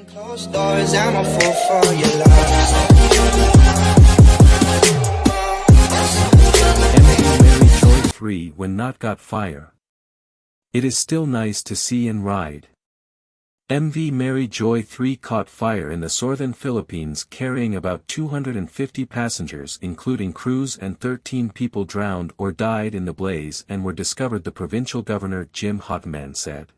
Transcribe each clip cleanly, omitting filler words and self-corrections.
Closed doors, I'm a fool for your love. MV Mary Joy 3 when not got fire. It is still nice to see and ride. MV Mary Joy 3 caught fire in the southern Philippines carrying about 250 passengers including crews, and 13 people drowned or died in the blaze and were discovered, the provincial governor Jim Hotman said.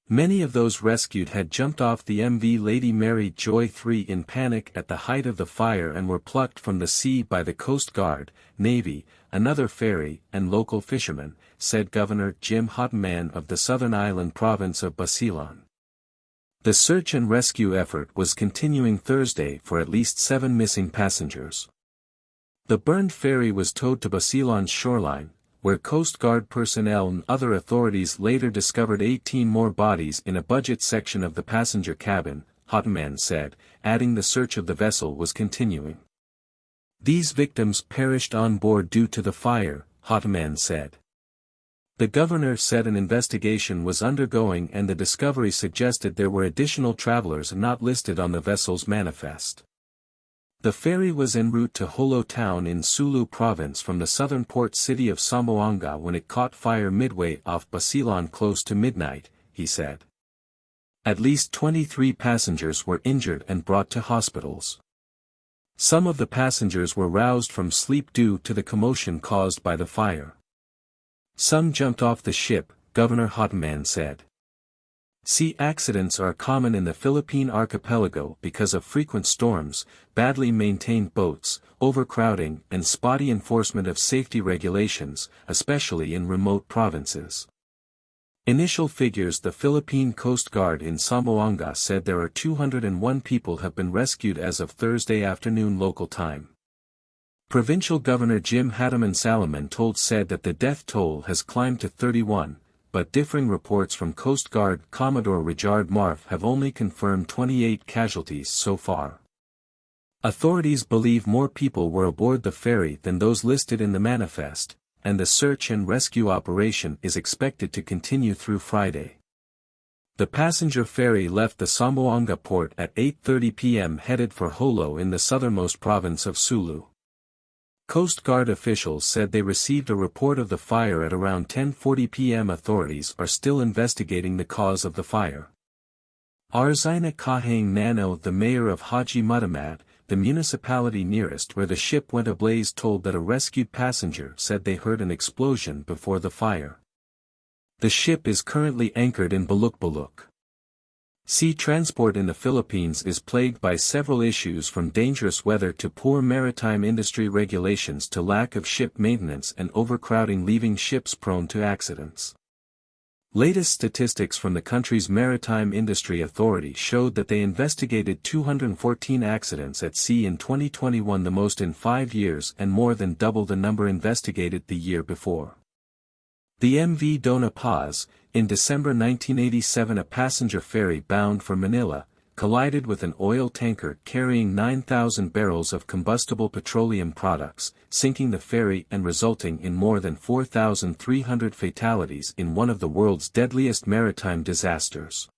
Many of those rescued had jumped off the MV Lady Mary Joy 3 in panic at the height of the fire and were plucked from the sea by the Coast Guard, Navy, another ferry, and local fishermen, said Governor Jim Hotman of the southern island province of Basilan. The search and rescue effort was continuing Thursday for at least 7 missing passengers. The burned ferry was towed to Basilan's shoreline, where Coast Guard personnel and other authorities later discovered 18 more bodies in a budget section of the passenger cabin, Hotman said, adding the search of the vessel was continuing. These victims perished on board due to the fire, Hotman said. The governor said an investigation was undergoing and the discovery suggested there were additional travelers not listed on the vessel's manifest. The ferry was en route to Jolo town in Sulu province from the southern port city of Zamboanga when it caught fire midway off Basilan close to midnight, he said. At least 23 passengers were injured and brought to hospitals. Some of the passengers were roused from sleep due to the commotion caused by the fire. Some jumped off the ship, Governor Hotman said. Sea accidents are common in the Philippine archipelago because of frequent storms, badly maintained boats, overcrowding, and spotty enforcement of safety regulations, especially in remote provinces. Initial figures: the Philippine Coast Guard in Zamboanga said there are 201 people have been rescued as of Thursday afternoon local time. Provincial Governor Jim Hataman Salaman said that the death toll has climbed to 31. But differing reports from Coast Guard Commodore Richard Marf have only confirmed 28 casualties so far. Authorities believe more people were aboard the ferry than those listed in the manifest, and the search and rescue operation is expected to continue through Friday. The passenger ferry left the Zamboanga port at 8:30 p.m. headed for Jolo in the southernmost province of Sulu. Coast Guard officials said they received a report of the fire at around 10:40 p.m. Authorities are still investigating the cause of the fire. Arzina Kahang Nano, the mayor of Haji Mutamat, the municipality nearest where the ship went ablaze, told that a rescued passenger said they heard an explosion before the fire. The ship is currently anchored in Buluk-Buluk. Sea transport in the Philippines is plagued by several issues, from dangerous weather to poor maritime industry regulations to lack of ship maintenance and overcrowding, leaving ships prone to accidents. Latest statistics from the country's Maritime Industry Authority showed that they investigated 214 accidents at sea in 2021, the most in 5 years and more than double the number investigated the year before. The MV Dona Paz, in December 1987, a passenger ferry bound for Manila, collided with an oil tanker carrying 9,000 barrels of combustible petroleum products, sinking the ferry and resulting in more than 4,300 fatalities in one of the world's deadliest maritime disasters.